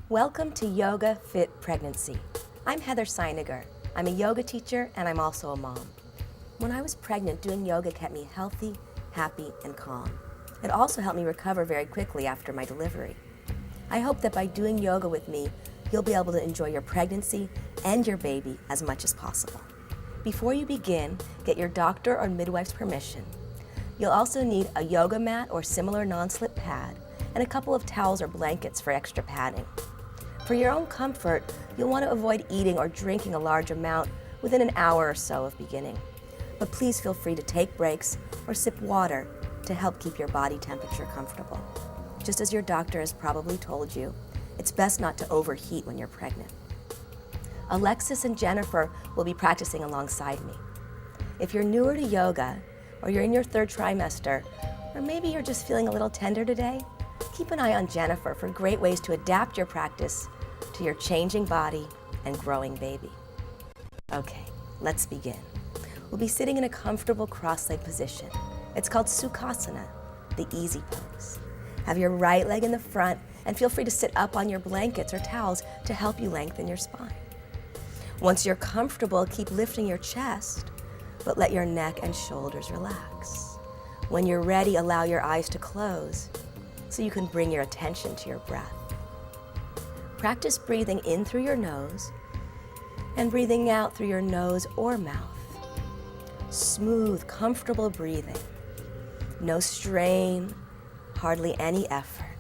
Welcome to Yoga Fit Pregnancy. I'm Heather Seiniger. I'm a yoga teacher and I'm also a mom. When I was pregnant, doing yoga kept me healthy, happy, and calm. It also helped me recover very quickly after my delivery. I hope that by doing yoga with me, you'll be able to enjoy your pregnancy and your baby as much as possible. Before you begin, get your doctor or midwife's permission. You'll also need a yoga mat or similar non-slip pad and a couple of towels or blankets for extra padding. For your own comfort, you'll want to avoid eating or drinking a large amount within an hour or so of beginning. But please feel free to take breaks or sip water to help keep your body temperature comfortable. Just as your doctor has probably told you, it's best not to overheat when you're pregnant. Alexis and Jennifer will be practicing alongside me. If you're newer to yoga, or you're in your third trimester, or maybe you're just feeling a little tender today, keep an eye on Jennifer for great ways to adapt your practice to your changing body and growing baby. Okay, let's begin. We'll be sitting in a comfortable cross-leg position. It's called Sukhasana, the easy pose. Have your right leg in the front and feel free to sit up on your blankets or towels to help you lengthen your spine. Once you're comfortable, keep lifting your chest, but let your neck and shoulders relax. When you're ready, allow your eyes to close so you can bring your attention to your breath. Practice breathing in through your nose and breathing out through your nose or mouth. Smooth, comfortable breathing. No strain, hardly any effort.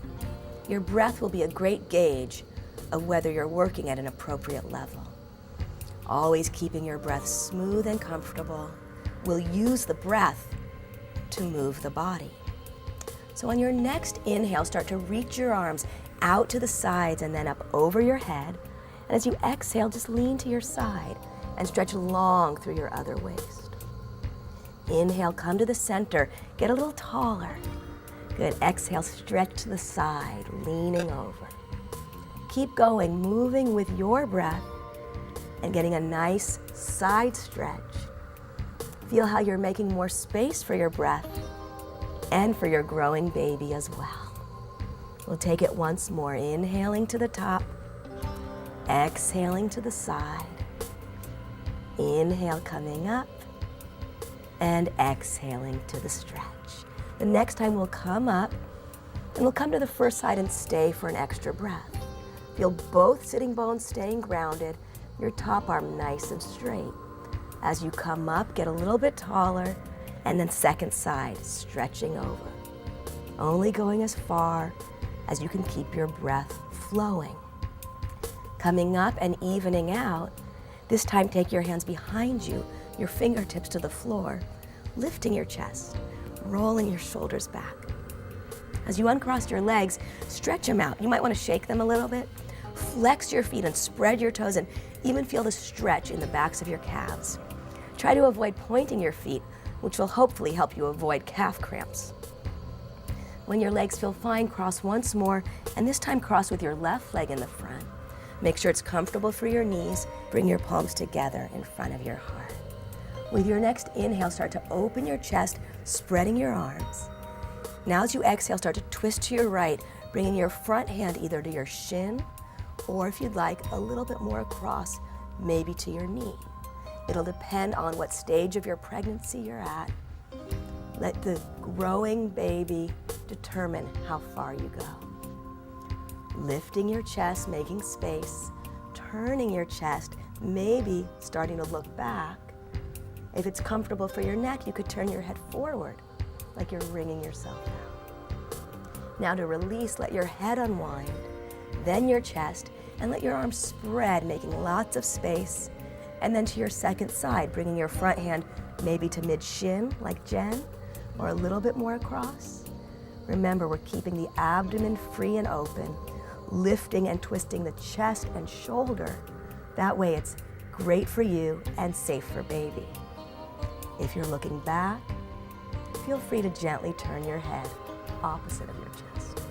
Your breath will be a great gauge of whether you're working at an appropriate level. Always keeping your breath smooth and comfortable. We'll use the breath to move the body. So on your next inhale, start to reach your arms out to the sides and then up over your head. And as you exhale, just lean to your side and stretch long through your other waist. Inhale, come to the center, get a little taller. Good, exhale, stretch to the side, leaning over. Keep going, moving with your breath and getting a nice side stretch. Feel how you're making more space for your breath and for your growing baby as well. We'll take it once more, inhaling to the top, exhaling to the side. Inhale, coming up, and exhaling to the stretch. The next time we'll come up, and we'll come to the first side and stay for an extra breath. Feel both sitting bones staying grounded, your top arm nice and straight. As you come up, get a little bit taller, and then second side, stretching over. Only going as far as you can keep your breath flowing. Coming up and evening out, this time take your hands behind you, your fingertips to the floor, lifting your chest, rolling your shoulders back. As you uncross your legs, stretch them out. You might want to shake them a little bit. Flex your feet and spread your toes and even feel the stretch in the backs of your calves. Try to avoid pointing your feet, which will hopefully help you avoid calf cramps. When your legs feel fine, cross once more, and this time cross with your left leg in the front. Make sure it's comfortable for your knees. Bring your palms together in front of your heart. With your next inhale, start to open your chest, spreading your arms. Now as you exhale, start to twist to your right, bringing your front hand either to your shin, or if you'd like, a little bit more across, maybe to your knee. It'll depend on what stage of your pregnancy you're at. Let the growing baby determine how far you go. Lifting your chest, making space, turning your chest, maybe starting to look back. If it's comfortable for your neck, you could turn your head forward, like you're wringing yourself out. Now to release, let your head unwind, then your chest, and let your arms spread, making lots of space. And then to your second side, bringing your front hand maybe to mid-shin, like Jen, or a little bit more across. Remember, we're keeping the abdomen free and open, lifting and twisting the chest and shoulder. That way it's great for you and safe for baby. If you're looking back, feel free to gently turn your head opposite of your chest.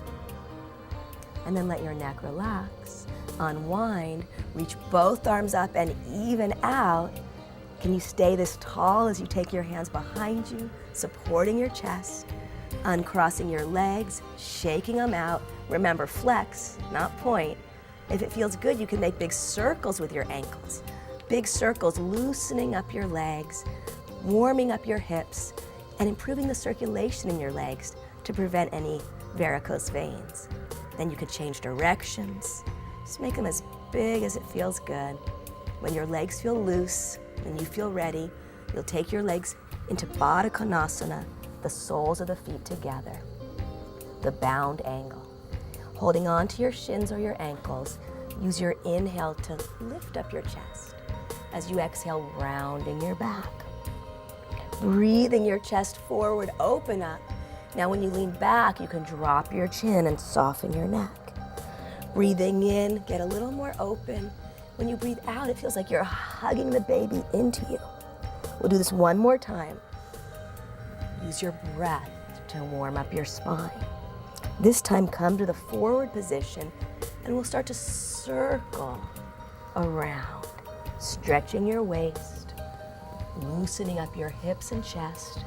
And then let your neck relax, unwind, reach both arms up and even out. Can you stay this tall as you take your hands behind you, supporting your chest, uncrossing your legs, shaking them out. Remember, flex, not point. If it feels good, you can make big circles with your ankles. Big circles, loosening up your legs, warming up your hips, and improving the circulation in your legs to prevent any varicose veins. Then you could change directions. Just make them as big as it feels good. When your legs feel loose and you feel ready, you'll take your legs into Baddha Konasana, the soles of the feet together, the bound angle. Holding on to your shins or your ankles, use your inhale to lift up your chest. As you exhale, rounding your back. Breathing your chest forward, open up. Now when you lean back, you can drop your chin and soften your neck. Breathing in, get a little more open. When you breathe out, it feels like you're hugging the baby into you. We'll do this one more time. Use your breath to warm up your spine. This time, come to the forward position, and we'll start to circle around, stretching your waist, loosening up your hips and chest.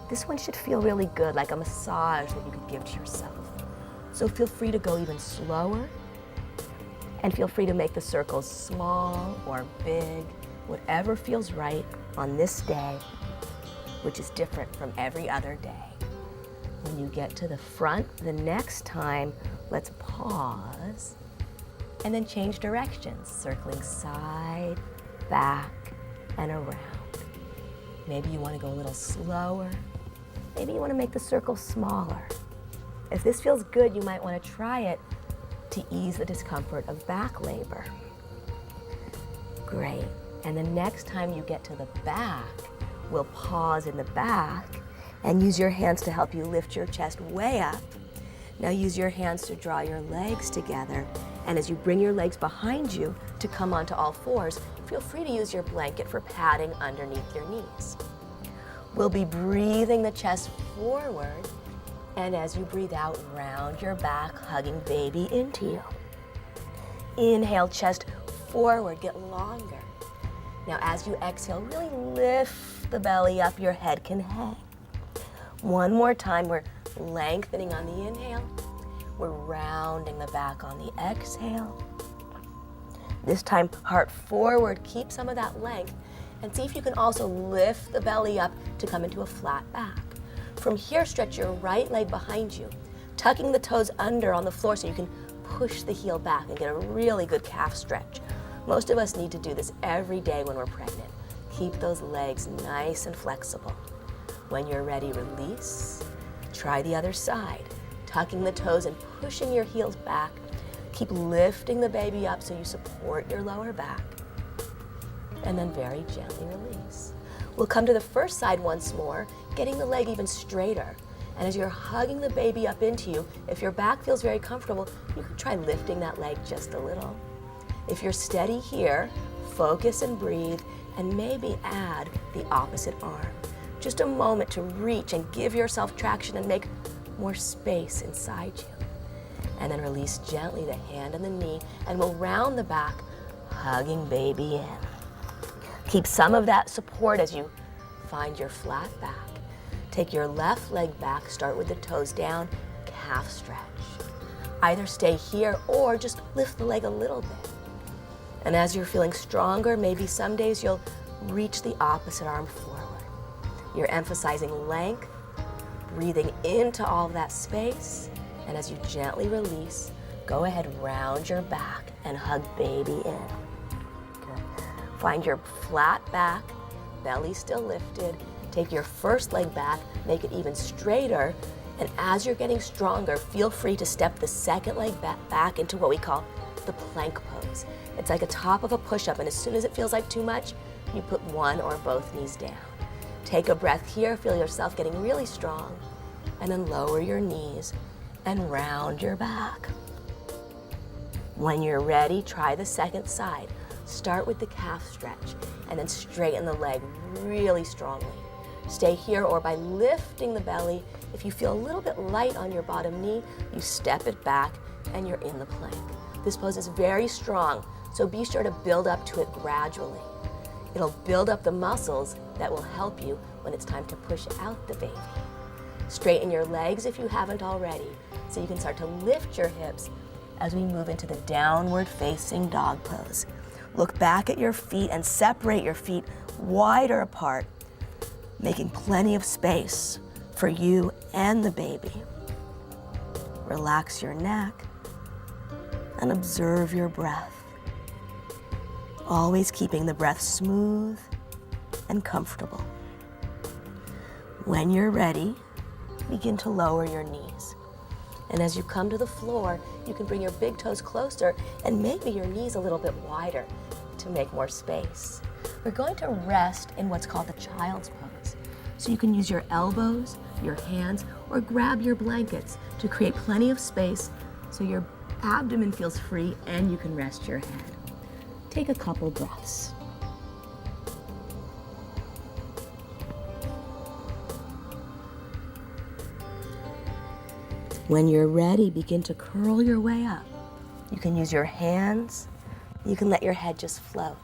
This one should feel really good, like a massage that you could give to yourself. So feel free to go even slower, and feel free to make the circles small or big, whatever feels right on this day, which is different from every other day. When you get to the front, the next time, let's pause and then change directions, circling side, back, and around. Maybe you want to go a little slower. Maybe you want to make the circle smaller. If this feels good, you might want to try it to ease the discomfort of back labor. Great. And the next time you get to the back, we'll pause in the back and use your hands to help you lift your chest way up. Now use your hands to draw your legs together, and as you bring your legs behind you to come onto all fours, feel free to use your blanket for padding underneath your knees. We'll be breathing the chest forward, and as you breathe out, round your back, hugging baby into you. Inhale, chest forward, get longer. Now as you exhale, really lift the belly up, your head can hang. One more time, we're lengthening on the inhale. We're rounding the back on the exhale. This time, heart forward, keep some of that length, and see if you can also lift the belly up to come into a flat back. From here, stretch your right leg behind you, tucking the toes under on the floor so you can push the heel back and get a really good calf stretch. Most of us need to do this every day when we're pregnant. Keep those legs nice and flexible. When you're ready, release. Try the other side, tucking the toes and pushing your heels back. Keep lifting the baby up so you support your lower back. And then very gently release. We'll come to the first side once more, getting the leg even straighter. And as you're hugging the baby up into you, if your back feels very comfortable, you can try lifting that leg just a little. If you're steady here, focus and breathe, and maybe add the opposite arm. Just a moment to reach and give yourself traction and make more space inside you. And then release gently the hand and the knee, and we'll round the back, hugging baby in. Keep some of that support as you find your flat back. Take your left leg back, start with the toes down, calf stretch. Either stay here or just lift the leg a little bit. And as you're feeling stronger, maybe some days you'll reach the opposite arm forward. You're emphasizing length, breathing into all of that space, and as you gently release, go ahead, round your back and hug baby in. Good. Find your flat back, belly still lifted. Take your first leg back, make it even straighter, and as you're getting stronger, feel free to step the second leg back into what we call the plank pose. It's like a top of a push-up, and as soon as it feels like too much, you put one or both knees down. Take a breath here, feel yourself getting really strong, and then lower your knees and round your back. When you're ready, try the second side. Start with the calf stretch, and then straighten the leg really strongly. Stay here, or by lifting the belly, if you feel a little bit light on your bottom knee, you step it back and you're in the plank. This pose is very strong, so be sure to build up to it gradually. It'll build up the muscles that will help you when it's time to push out the baby. Straighten your legs if you haven't already, so you can start to lift your hips as we move into the downward facing dog pose. Look back at your feet and separate your feet wider apart, making plenty of space for you and the baby. Relax your neck and observe your breath, always keeping the breath smooth and comfortable. When you're ready, begin to lower your knees. And as you come to the floor, you can bring your big toes closer and maybe your knees a little bit wider to make more space. We're going to rest in what's called the child's pose. So you can use your elbows, your hands, or grab your blankets to create plenty of space so your abdomen feels free and you can rest your head. Take a couple breaths. When you're ready, begin to curl your way up. You can use your hands. You can let your head just float.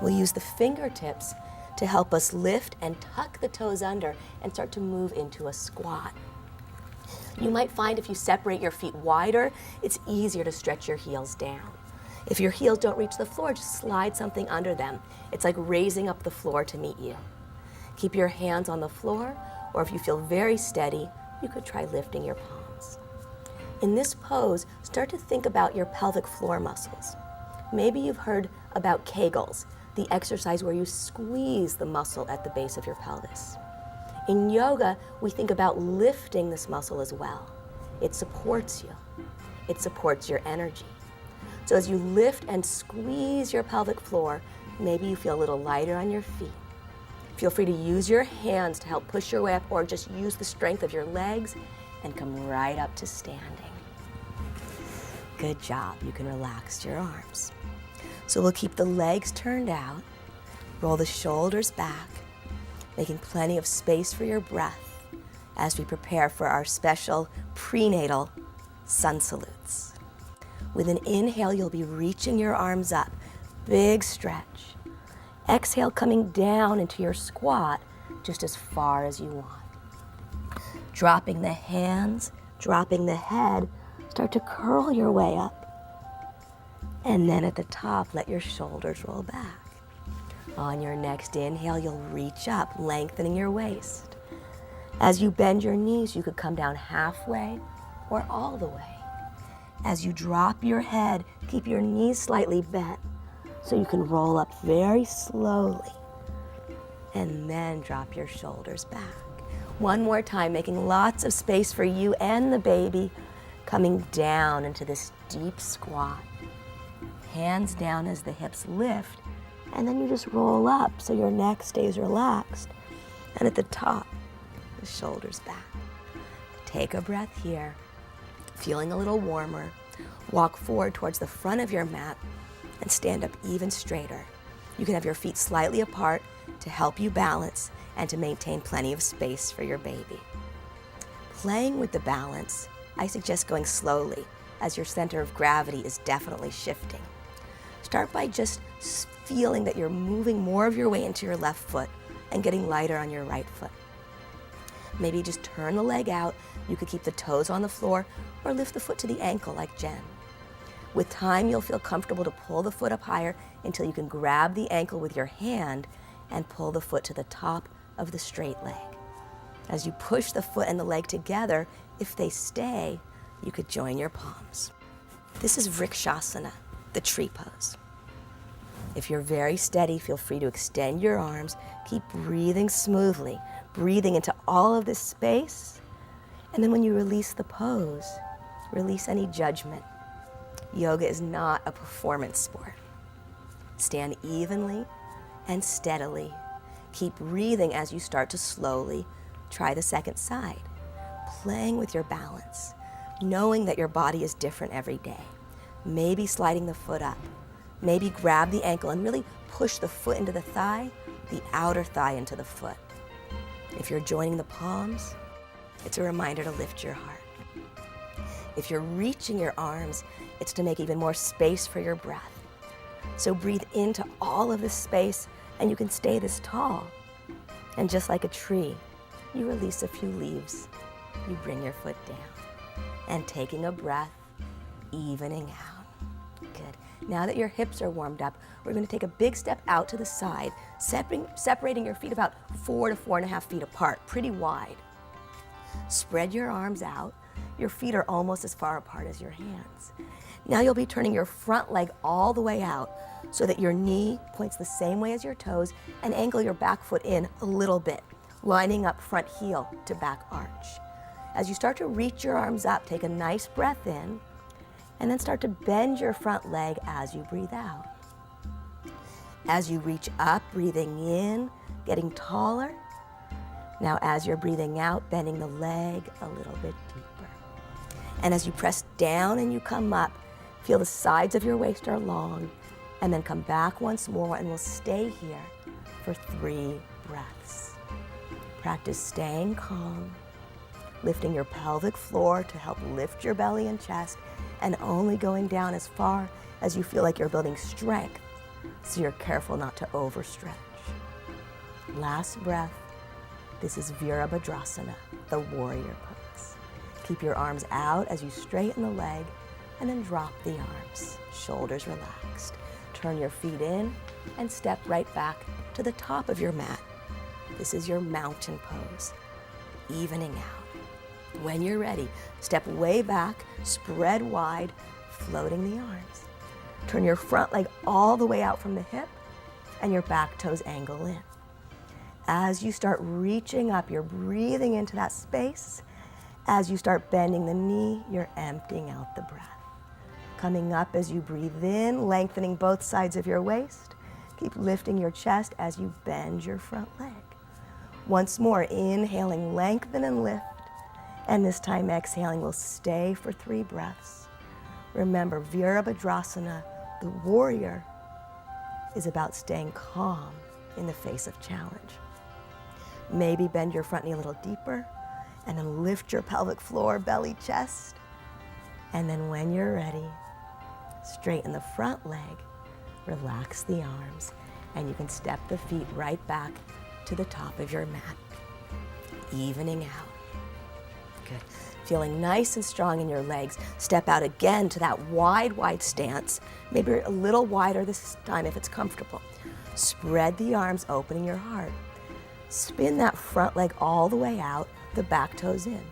We'll use the fingertips to help us lift and tuck the toes under and start to move into a squat. You might find if you separate your feet wider, it's easier to stretch your heels down. If your heels don't reach the floor, just slide something under them. It's like raising up the floor to meet you. Keep your hands on the floor, or if you feel very steady, you could try lifting your palms. In this pose, start to think about your pelvic floor muscles. Maybe you've heard about Kegels, the exercise where you squeeze the muscle at the base of your pelvis. In yoga, we think about lifting this muscle as well. It supports you. It supports your energy. So as you lift and squeeze your pelvic floor, maybe you feel a little lighter on your feet. Feel free to use your hands to help push your way up, or just use the strength of your legs and come right up to standing. Good job. You can relax your arms. So we'll keep the legs turned out, roll the shoulders back, making plenty of space for your breath as we prepare for our special prenatal sun salutes. With an inhale, you'll be reaching your arms up, big stretch. Exhale, coming down into your squat just as far as you want. Dropping the hands, dropping the head, start to curl your way up. And then at the top, let your shoulders roll back. On your next inhale, you'll reach up, lengthening your waist. As you bend your knees, you could come down halfway or all the way. As you drop your head, keep your knees slightly bent so you can roll up very slowly. And then drop your shoulders back. One more time, making lots of space for you and the baby, coming down into this deep squat. Hands down as the hips lift, and then you just roll up so your neck stays relaxed. And at the top, the shoulders back. Take a breath here. Feeling a little warmer, walk forward towards the front of your mat and stand up even straighter. You can have your feet slightly apart to help you balance and to maintain plenty of space for your baby. Playing with the balance, I suggest going slowly, as your center of gravity is definitely shifting. Start by just feeling that you're moving more of your weight into your left foot and getting lighter on your right foot. Maybe just turn the leg out. You could keep the toes on the floor or lift the foot to the ankle like Jen. With time, you'll feel comfortable to pull the foot up higher until you can grab the ankle with your hand and pull the foot to the top of the straight leg. As you push the foot and the leg together, if they stay, you could join your palms. This is Vrikshasana, the tree pose. If you're very steady, feel free to extend your arms. Keep breathing smoothly, breathing into all of this space. And then when you release the pose, release any judgment. Yoga is not a performance sport. Stand evenly and steadily. Keep breathing as you start to slowly try the second side, playing with your balance, knowing that your body is different every day. Maybe sliding the foot up. Maybe grab the ankle and really push the foot into the thigh, the outer thigh into the foot. If you're joining the palms, it's a reminder to lift your heart. If you're reaching your arms, it's to make even more space for your breath. So breathe into all of this space and you can stay this tall. And just like a tree, you release a few leaves. You bring your foot down. And taking a breath, evening out. Good. Now that your hips are warmed up, we're going to take a big step out to the side, separating your feet about 4 to 4.5 feet apart, pretty wide. Spread your arms out. Your feet are almost as far apart as your hands. Now you'll be turning your front leg all the way out so that your knee points the same way as your toes, and angle your back foot in a little bit, lining up front heel to back arch. As you start to reach your arms up, take a nice breath in, and then start to bend your front leg as you breathe out. As you reach up, breathing in, getting taller. Now as you're breathing out, bending the leg a little bit deeper. And as you press down and you come up, feel the sides of your waist are long, and then come back once more, and we'll stay here for 3 breaths. Practice staying calm, lifting your pelvic floor to help lift your belly and chest, and only going down as far as you feel like you're building strength, so you're careful not to overstretch. Last breath. This is Virabhadrasana, the warrior pose. Keep your arms out as you straighten the leg, and then drop the arms, shoulders relaxed. Turn your feet in and step right back to the top of your mat. This is your mountain pose, evening out. When you're ready, step way back, spread wide, floating the arms. Turn your front leg all the way out from the hip, and your back toes angle in. As you start reaching up, you're breathing into that space. As you start bending the knee, you're emptying out the breath. Coming up as you breathe in, lengthening both sides of your waist. Keep lifting your chest as you bend your front leg. Once more, inhaling, lengthen and lift. And this time exhaling, we'll stay for 3 breaths. Remember, Virabhadrasana, the warrior, is about staying calm in the face of challenge. Maybe bend your front knee a little deeper, and then lift your pelvic floor, belly, chest. And then when you're ready, straighten the front leg, relax the arms, and you can step the feet right back to the top of your mat, evening out. Good. Feeling nice and strong in your legs, step out again to that wide stance, maybe a little wider this time if it's comfortable. Spread the arms, opening your heart. Spin that front leg all the way out, the back toes in.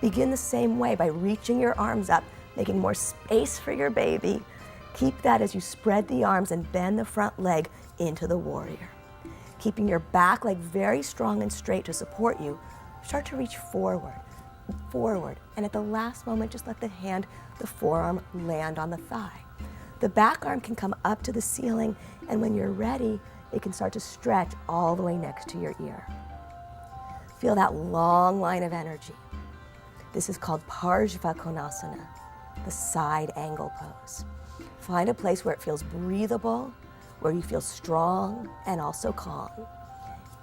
Begin the same way by reaching your arms up, making more space for your baby. Keep that as you spread the arms and bend the front leg into the warrior. Keeping your back leg very strong and straight to support you, start to reach forward, and at the last moment, just let the forearm land on the thigh. The back arm can come up to the ceiling, and when you're ready, it can start to stretch all the way next to your ear. Feel that long line of energy. This is called Parshva Konasana, the side angle pose. Find a place where it feels breathable, where you feel strong and also calm.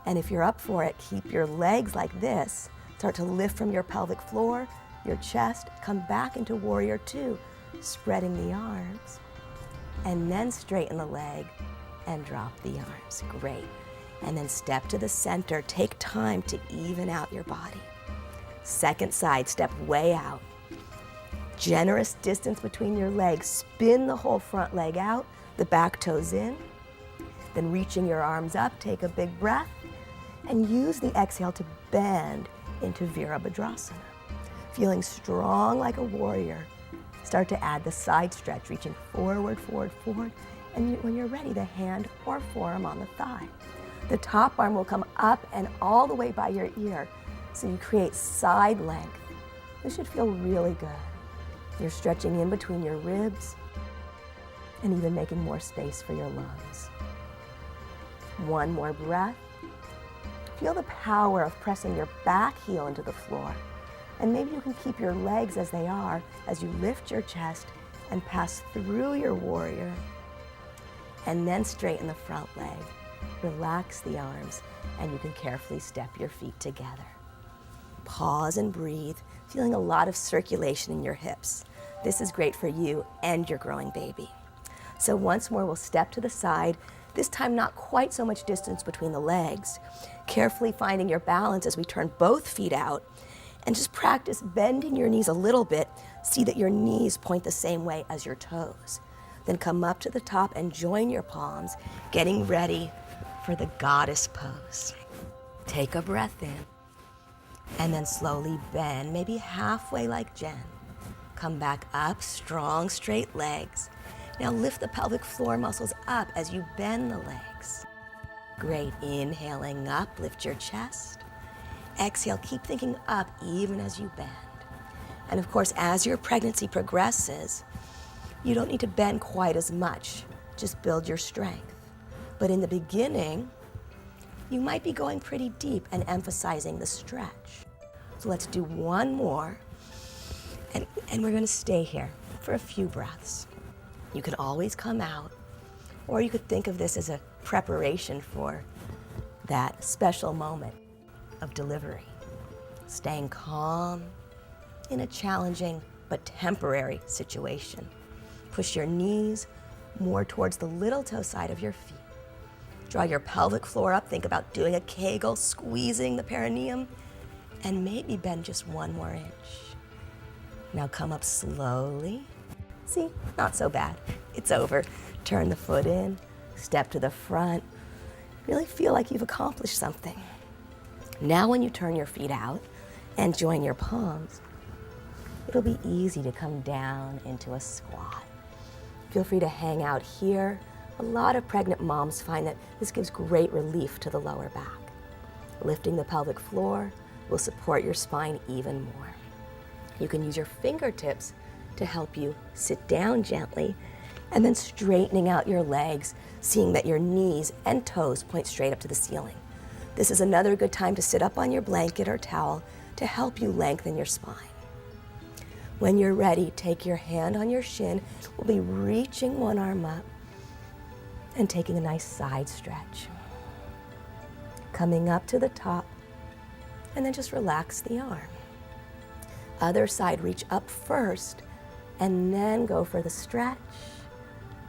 And if you're up for it, keep your legs like this. Start to lift from your pelvic floor, your chest, come back into warrior 2, spreading the arms, and then straighten the leg and drop the arms. Great. And then step to the center. Take time to even out your body. Second side, step way out. Generous distance between your legs. Spin the whole front leg out, the back toes in. Then reaching your arms up, take a big breath, and use the exhale to bend into Virabhadrasana. Feeling strong like a warrior, start to add the side stretch, reaching forward, and when you're ready, the hand or forearm on the thigh. The top arm will come up and all the way by your ear, so you create side length. This should feel really good. You're stretching in between your ribs and even making more space for your lungs. One more breath. Feel the power of pressing your back heel into the floor. And maybe you can keep your legs as they are as you lift your chest and pass through your warrior. And then straighten the front leg. Relax the arms, and you can carefully step your feet together. Pause and breathe, feeling a lot of circulation in your hips. This is great for you and your growing baby. So once more, we'll step to the side, this time not quite so much distance between the legs. Carefully finding your balance as we turn both feet out, and just practice bending your knees a little bit See that your knees point the same way as your toes. Then come up to the top and join your palms, getting ready for the goddess pose. Take a breath in, and then slowly bend, maybe halfway like Jen. Come back up, strong, straight legs. Now lift the pelvic floor muscles up as you bend the legs. Great, inhaling up, lift your chest. Exhale, keep thinking up even as you bend. And of course, as your pregnancy progresses, you don't need to bend quite as much, just build your strength. But in the beginning, you might be going pretty deep and emphasizing the stretch. So let's do one more, and we're gonna stay here for a few breaths. You can always come out, or you could think of this as a preparation for that special moment of delivery. Staying calm in a challenging but temporary situation. Push your knees more towards the little toe side of your feet. Draw your pelvic floor up. Think about doing a Kegel, squeezing the perineum, and maybe bend just one more inch. Now come up slowly. See, not so bad. It's over. Turn the foot in, step to the front. Really feel like you've accomplished something. Now when you turn your feet out and join your palms, it'll be easy to come down into a squat. Feel free to hang out here. A lot of pregnant moms find that this gives great relief to the lower back. Lifting the pelvic floor will support your spine even more. You can use your fingertips to help you sit down gently, and then straightening out your legs, seeing that your knees and toes point straight up to the ceiling. This is another good time to sit up on your blanket or towel to help you lengthen your spine. When you're ready, take your hand on your shin. We'll be reaching one arm up and taking a nice side stretch. Coming up to the top, and then just relax the arm. Other side, reach up first, and then go for the stretch.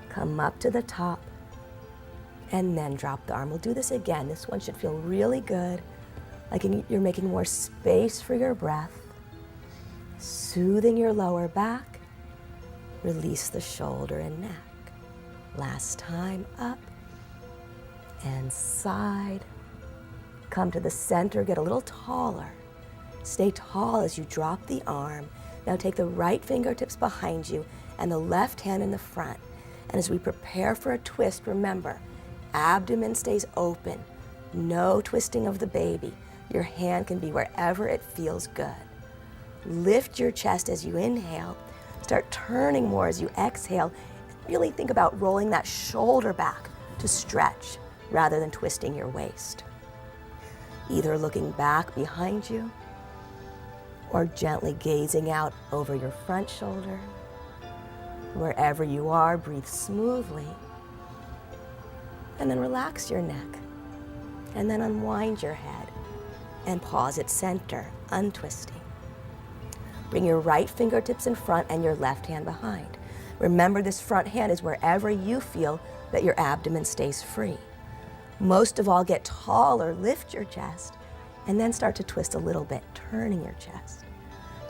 Come up to the top, and then drop the arm. We'll do this again. This one should feel really good, like you're making more space for your breath. Soothing your lower back, release the shoulder and neck. Last time, up and side. Come to the center, get a little taller. Stay tall as you drop the arm. Now take the right fingertips behind you and the left hand in the front. And as we prepare for a twist, remember, abdomen stays open. No twisting of the baby. Your hand can be wherever it feels good. Lift your chest as you inhale. Start turning more as you exhale. Really think about rolling that shoulder back to stretch rather than twisting your waist. Either looking back behind you or gently gazing out over your front shoulder. Wherever you are, breathe smoothly. And then relax your neck. And then unwind your head and pause at center, untwisting. Bring your right fingertips in front and your left hand behind. Remember, this front hand is wherever you feel that your abdomen stays free. Most of all, get taller, lift your chest, and then start to twist a little bit, turning your chest.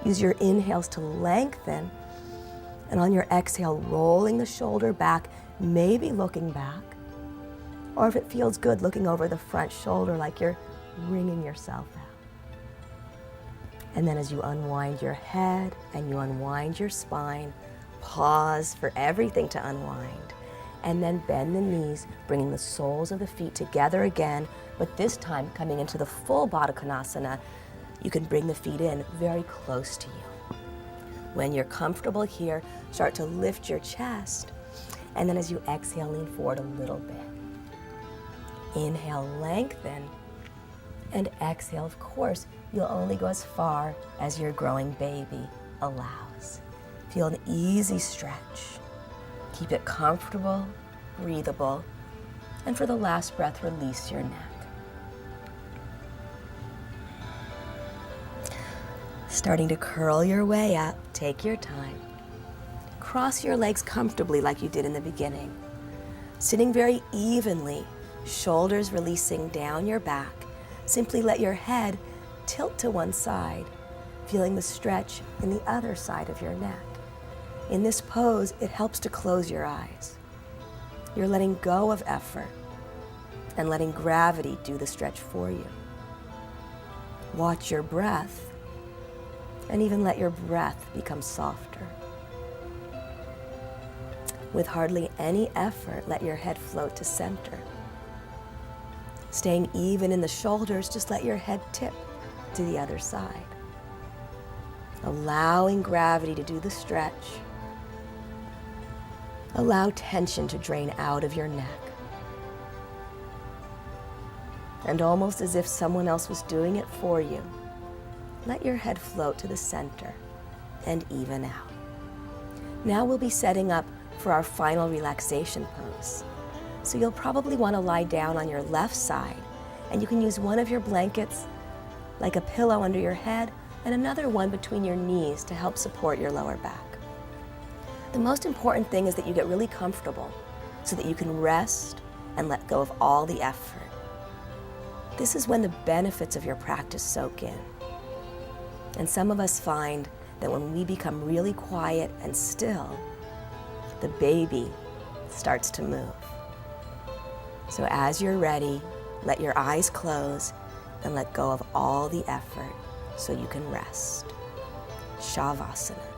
Use your inhales to lengthen, and on your exhale, rolling the shoulder back, maybe looking back, or if it feels good, looking over the front shoulder like you're wringing yourself out. And then as you unwind your head and you unwind your spine, pause for everything to unwind, and then bend the knees, bringing the soles of the feet together again, but this time coming into the full Baddha Konasana. You can bring the feet in very close to you. When you're comfortable here, start to lift your chest, and then as you exhale, lean forward a little bit. Inhale, lengthen, and exhale. Of course, you'll only go as far as your growing baby allows. Feel an easy stretch. Keep it comfortable, breathable, and for the last breath, release your neck. Starting to curl your way up, take your time. Cross your legs comfortably like you did in the beginning. Sitting very evenly, shoulders releasing down your back. Simply let your head tilt to one side feeling the stretch in the other side of your neck. In this pose, it helps to close your eyes. You're letting go of effort and letting gravity do the stretch for you. Watch your breath and even let your breath become softer. With hardly any effort, let your head float to center. Staying even in the shoulders, just let your head tip to the other side. Allowing gravity to do the stretch. Allow tension to drain out of your neck. And almost as if someone else was doing it for you, let your head float to the center and even out. Now we'll be setting up for our final relaxation pose. So you'll probably want to lie down on your left side, and you can use one of your blankets like a pillow under your head and another one between your knees to help support your lower back. The most important thing is that you get really comfortable so that you can rest and let go of all the effort. This is when the benefits of your practice soak in. And some of us find that when we become really quiet and still, the baby starts to move. So as you're ready, let your eyes close and let go of all the effort so you can rest. Shavasana.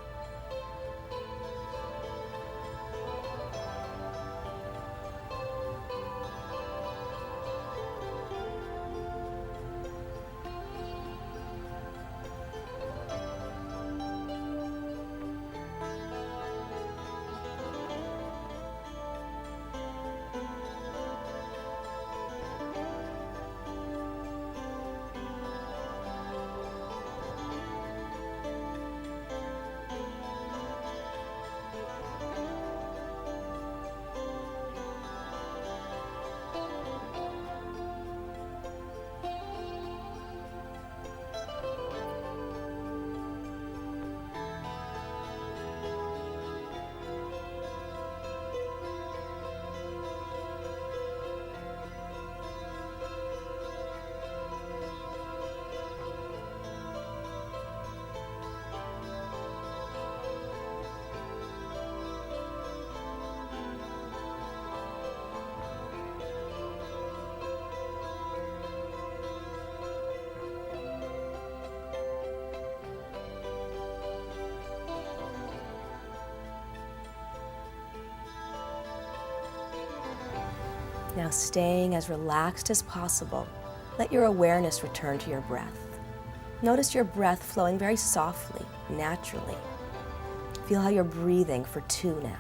Now staying as relaxed as possible, let your awareness return to your breath. Notice your breath flowing very softly, naturally. Feel how you're breathing for 2 now.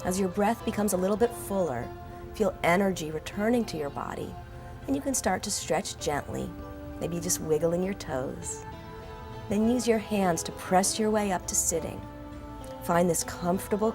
As your breath becomes a little bit fuller, feel energy returning to your body, and you can start to stretch gently, maybe just wiggling your toes. Then use your hands to press your way up to sitting. Find this comfortable